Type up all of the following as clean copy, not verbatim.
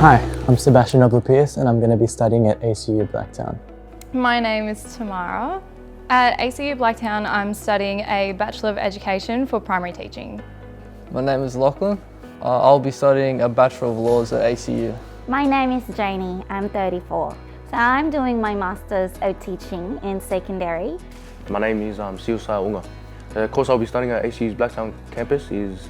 Hi, I'm Sebastian Oglepius and I'm going to be studying at ACU Blacktown. My name is Tamara. At ACU Blacktown, I'm studying a Bachelor of Education for Primary Teaching. My name is Lachlan. I'll be studying a Bachelor of Laws at ACU. My name is Janie, I'm 34. So I'm doing my Masters of Teaching in Secondary. My name is Siusai Unga. The course I'll be studying at ACU's Blacktown campus is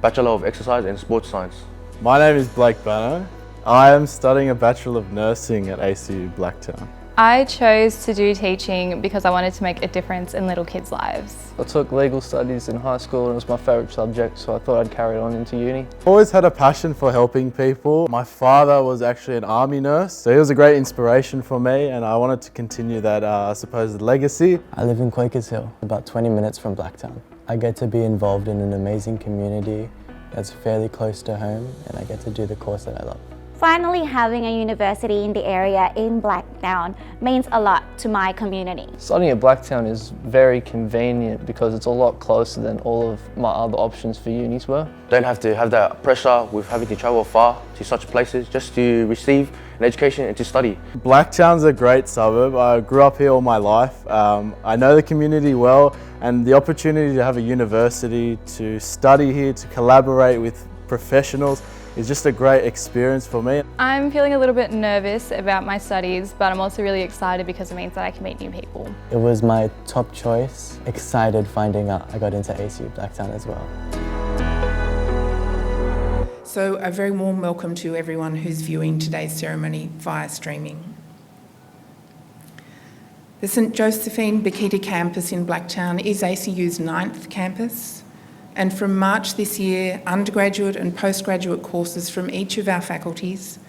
Bachelor of Exercise and Sports Science. My name is Blake Banner. I am studying a Bachelor of Nursing at ACU Blacktown. I chose to do teaching because I wanted to make a difference in little kids' lives. I took legal studies in high school and it was my favourite subject, so I thought I'd carry it on into uni. Always had a passion for helping people. My father was actually an army nurse, so he was a great inspiration for me, and I wanted to continue that, I suppose, legacy. I live in Quakers Hill, about 20 minutes from Blacktown. I get to be involved in an amazing community that's fairly close to home, and I get to do the course that I love. Finally, having a university in the area in Blacktown means a lot to my community. Studying at Blacktown is very convenient because it's a lot closer than all of my other options for unis were. Don't have to have that pressure with having to travel far to such places just to receive an education and to study. Blacktown's a great suburb. I grew up here all my life. I know the community well, and the opportunity to have a university, to study here, to collaborate with professionals is just a great experience for me. I'm feeling a little bit nervous about my studies, but I'm also really excited because it means that I can meet new people. It was my top choice. Excited finding out I got into ACU Blacktown as well. So a very warm welcome to everyone who's viewing today's ceremony via streaming. The St Josephine Bakhita campus in Blacktown is ACU's 9th campus. And from March this year, undergraduate and postgraduate courses from each of our faculties,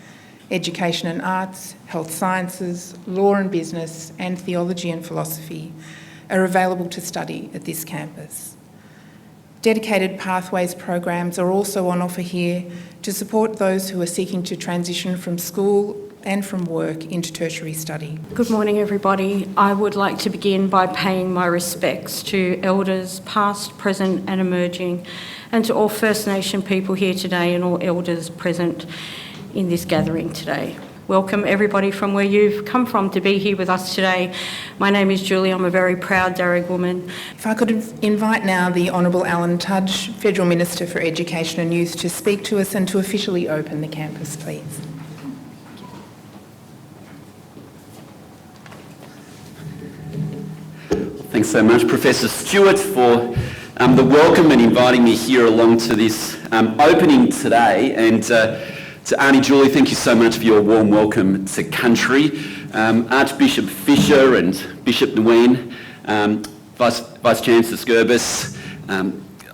Education and Arts, Health Sciences, Law and Business, and Theology and Philosophy, are available to study at this campus. Dedicated Pathways programs are also on offer here to support those who are seeking to transition from school and from work into tertiary study. Good morning, everybody. I would like to begin by paying my respects to elders past, present and emerging, and to all First Nation people here today and all elders present in this gathering today. Welcome everybody from where you've come from to be here with us today. My name is Julie. I'm a very proud Darug woman. If I could invite now the Honourable Alan Tudge, Federal Minister for Education and Youth, to speak to us and to officially open the campus, please. Thanks so much, Professor Stewart, for the welcome and inviting me here along to this opening today. And to Auntie Julie, thank you so much for your warm welcome to country. Archbishop Fisher and Bishop Nguyen, Vice Chancellor Skirbis,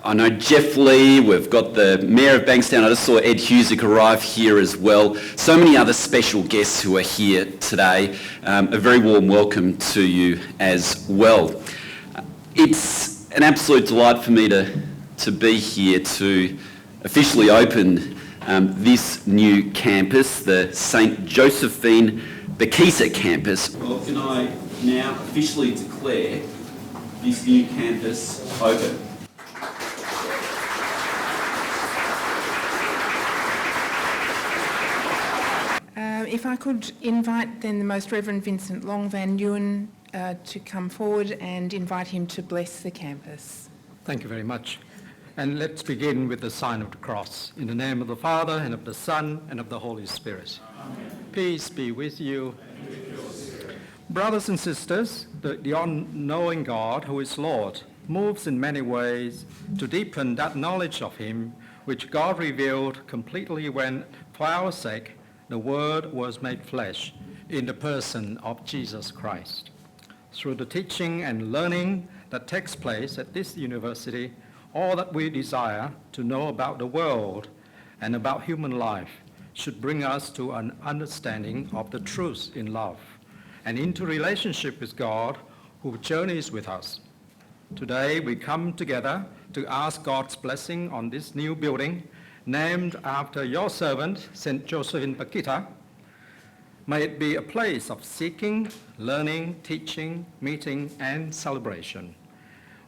I know Jeff Lee, we've got the Mayor of Bankstown, I just saw Ed Husick arrive here as well. So many other special guests who are here today. A very warm welcome to you as well. It's an absolute delight for me to be here to officially open this new campus, the St Josephine Bakhita campus. Well, can I now officially declare this new campus open? If I could invite then the Most Reverend Vincent Long Van Nguyen to come forward and invite him to bless the campus. Thank you very much. And let's begin with the sign of the cross. In the name of the Father, and of the Son, and of the Holy Spirit. Amen. Peace be with you. Brothers and sisters, the all-knowing God, who is Lord, moves in many ways to deepen that knowledge of him which God revealed completely when, for our sake, the Word was made flesh in the person of Jesus Christ. Through the teaching and learning that takes place at this university, all that we desire to know about the world and about human life should bring us to an understanding of the truth in love and into relationship with God who journeys with us. Today we come together to ask God's blessing on this new building named after your servant, St. Josephine Bakhita. May it be a place of seeking, learning, teaching, meeting, and celebration.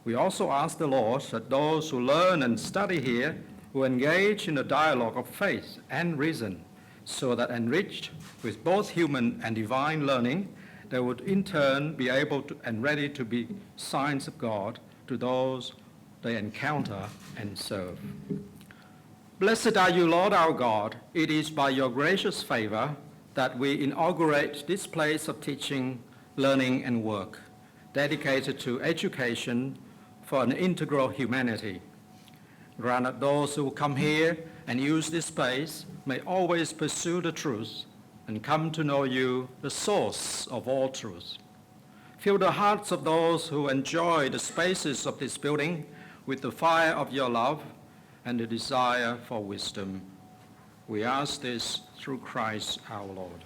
We also ask the Lord that those who learn and study here will engage in a dialogue of faith and reason, so that enriched with both human and divine learning, they would in turn be able to and ready to be signs of God to those they encounter and serve. Blessed are you, Lord our God. It is by your gracious favor that we inaugurate this place of teaching, learning, and work, dedicated to education for an integral humanity. Grant that those who come here and use this space may always pursue the truth and come to know you, the source of all truth. Fill the hearts of those who enjoy the spaces of this building with the fire of your love and the desire for wisdom. We ask this through Christ our Lord.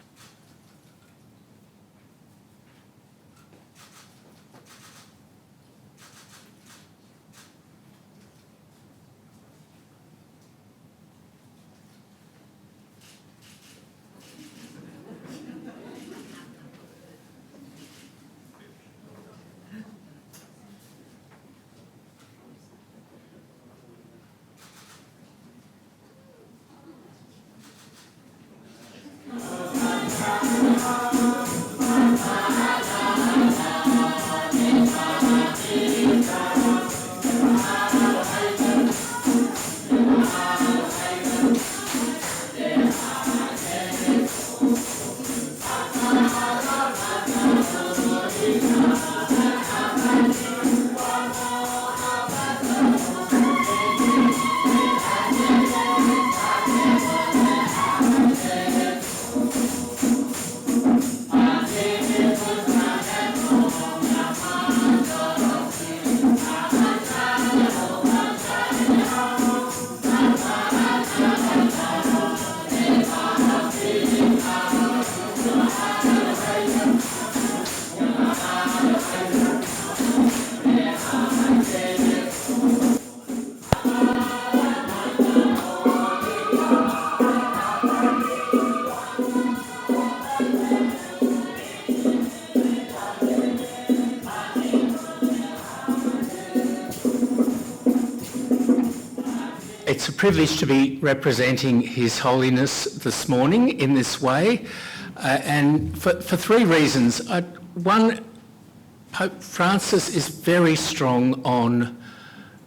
It's a privilege to be representing His Holiness this morning in this way, and for three reasons. One, Pope Francis is very strong on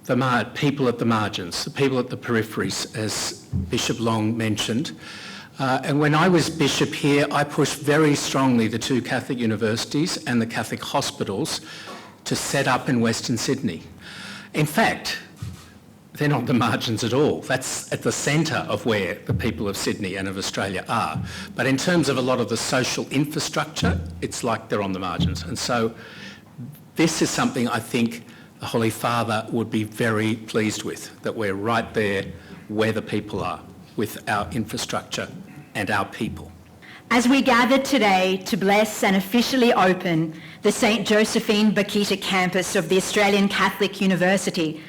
the people at the margins, the people at the peripheries, as Bishop Long mentioned. And when I was bishop here, I pushed very strongly the two Catholic universities and the Catholic hospitals to set up in Western Sydney. In fact, they're not the margins at all. That's at the centre of where the people of Sydney and of Australia are. But in terms of a lot of the social infrastructure, it's like they're on the margins. And so this is something I think the Holy Father would be very pleased with, that we're right there where the people are with our infrastructure and our people. As we gathered today to bless and officially open the St. Josephine Bakhita campus of the Australian Catholic University,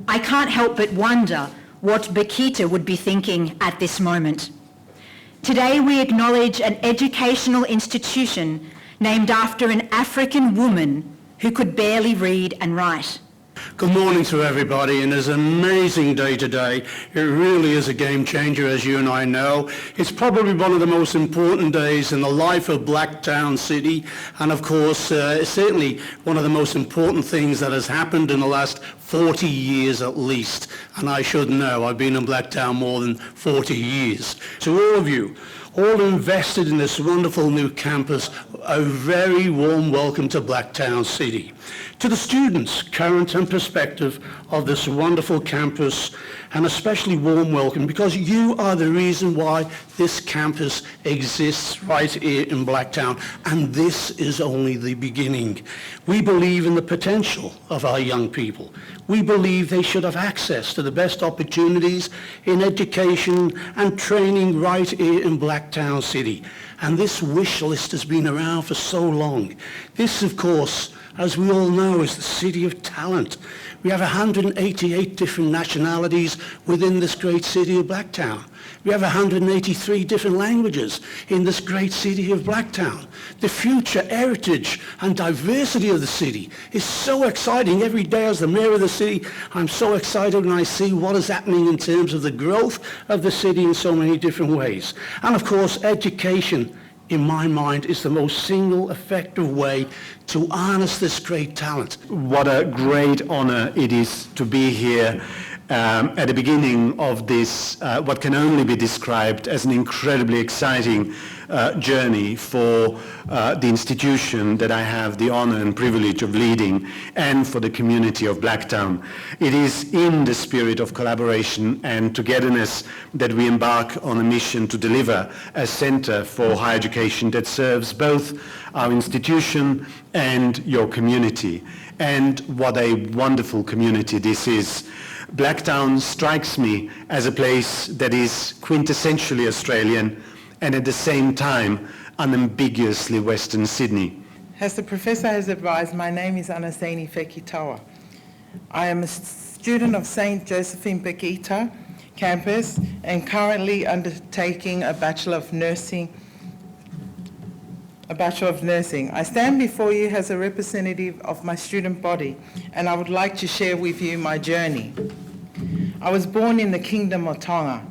I can't help but wonder what Bakhita would be thinking at this moment. Today we acknowledge an educational institution named after an African woman who could barely read and write. Good morning to everybody, and it's an amazing day today. It really is a game changer, as you and I know. It's probably one of the most important days in the life of Blacktown City, and of course, certainly one of the most important things that has happened in the last 40 years at least. And I should know, I've been in Blacktown more than 40 years. To all of you, all invested in this wonderful new campus, a very warm welcome to Blacktown City. To the students, current and prospective, of this wonderful campus, an especially warm welcome because you are the reason why this campus exists right here in Blacktown, and this is only the beginning. We believe in the potential of our young people. We believe they should have access to the best opportunities in education and training right here in Blacktown City. And this wish list has been around for so long. This, of course, as we all know, is the city of talent. We have 188 different nationalities within this great city of Blacktown. We have 183 different languages in this great city of Blacktown. The future heritage and diversity of the city is so exciting. Every day as the mayor of the city, I'm so excited when I see what is happening in terms of the growth of the city in so many different ways. And of course, education, in my mind, is the most single effective way to harness this great talent. What a great honor it is to be here at the beginning of this, what can only be described as an incredibly exciting journey for the institution that I have the honor and privilege of leading, and for the community of Blacktown. It is in the spirit of collaboration and togetherness that we embark on a mission to deliver a center for higher education that serves both our institution and your community. And what a wonderful community this is. Blacktown strikes me as a place that is quintessentially Australian and at the same time unambiguously Western Sydney. As the professor has advised, my name is Josephine Bakhita. I am a student of St. Josephine Bakhita campus and currently undertaking a Bachelor of Nursing. I stand before you as a representative of my student body, and I would like to share with you my journey. I was born in the Kingdom of Tonga,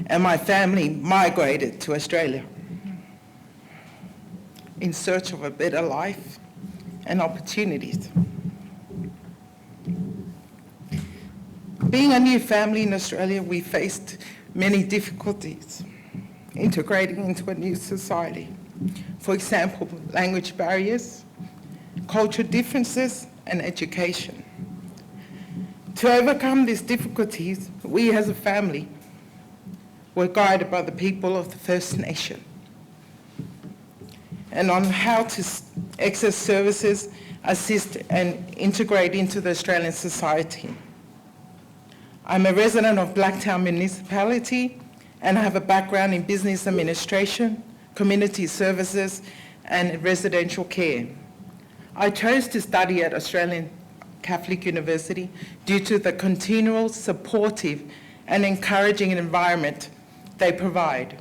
and my family migrated to Australia in search of a better life and opportunities. Being a new family in Australia, we faced many difficulties integrating into a new society. For example, language barriers, cultural differences, and education. To overcome these difficulties, we as a family were guided by the people of the First Nation and on how to access services, assist and integrate into the Australian society. I'm a resident of Blacktown Municipality and I have a background in business administration, community services and residential care. I chose to study at Australian Catholic University due to the continual supportive and encouraging environment they provide.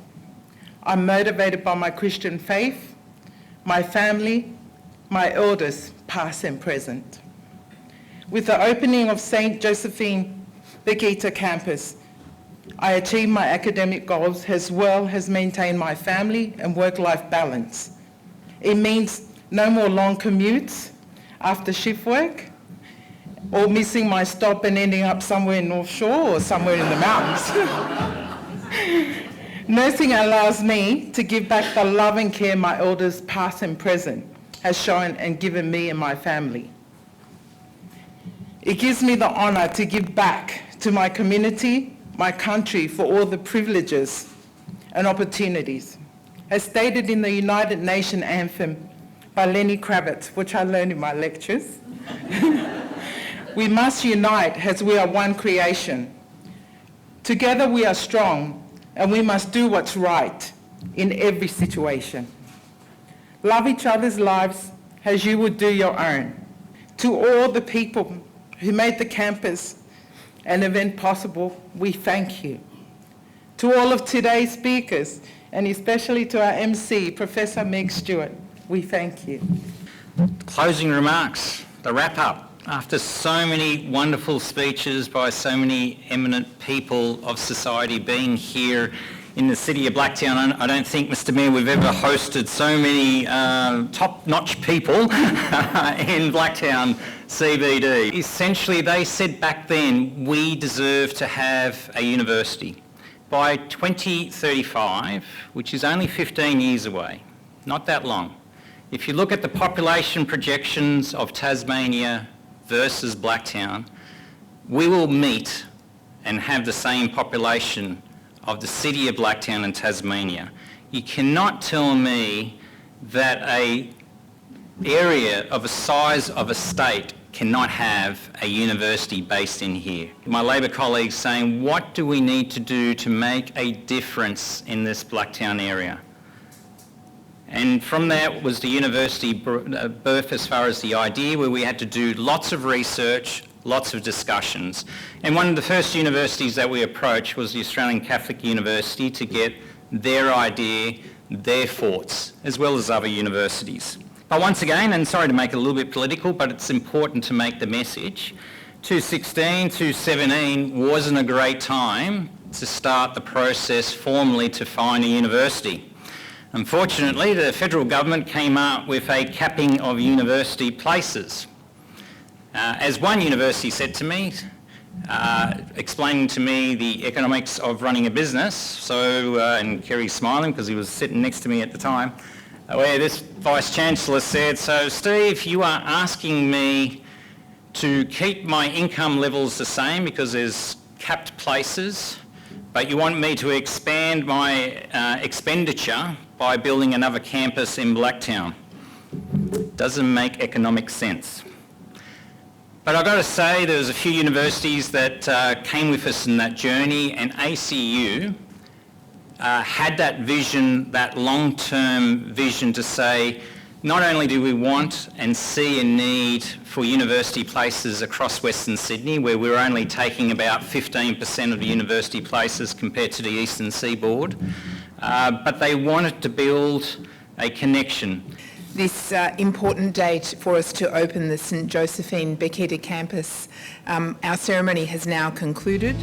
I'm motivated by my Christian faith, my family, my elders, past and present. With the opening of St. Josephine Bakhita campus, I achieved my academic goals as well as maintained my family and work-life balance. It means no more long commutes after shift work or missing my stop and ending up somewhere in North Shore or somewhere in the mountains. Nursing allows me to give back the love and care my elders past and present has shown and given me and my family. It gives me the honour to give back to my community, my country, for all the privileges and opportunities. As stated in the United Nations anthem by Lenny Kravitz, which I learned in my lectures, we must unite as we are one creation. Together we are strong and we must do what's right in every situation. Love each other's lives as you would do your own. To all the people who made the campus an event possible, we thank you. To all of today's speakers, and especially to our MC, Professor Meg Stewart, we thank you. Closing remarks, the wrap-up. After so many wonderful speeches by so many eminent people of society being here in the city of Blacktown, I don't think, Mr Mayor, we've ever hosted so many top-notch people in Blacktown CBD. Essentially, they said back then, we deserve to have a university. By 2035, which is only 15 years away, not that long, if you look at the population projections of Tasmania versus Blacktown, we will meet and have the same population of the city of Blacktown and Tasmania. You cannot tell me that an area of a size of a state cannot have a university based in here. My Labor colleagues saying, what do we need to do to make a difference in this Blacktown area? And from that was the university birth as far as the idea, where we had to do lots of research, lots of discussions. And one of the first universities that we approached was the Australian Catholic University to get their idea, their thoughts, as well as other universities. But once again, and sorry to make it a little bit political, but it's important to make the message, 2016, 2017 wasn't a great time to start the process formally to find a university. Unfortunately, the federal government came up with a capping of university places. As one university said to me, explaining to me the economics of running a business, and Kerry's smiling because he was sitting next to me at the time, where this Vice-Chancellor said, "So Steve, you are asking me to keep my income levels the same because there's capped places, but you want me to expand my expenditure by building another campus in Blacktown. Doesn't make economic sense." But I've got to say there's a few universities that came with us in that journey, and ACU had that vision, that long-term vision to say, not only do we want and see a need for university places across Western Sydney, where we're only taking about 15% of the university places compared to the Eastern Seaboard, but they wanted to build a connection. This important date for us to open the St Josephine Bakhita campus, our ceremony has now concluded.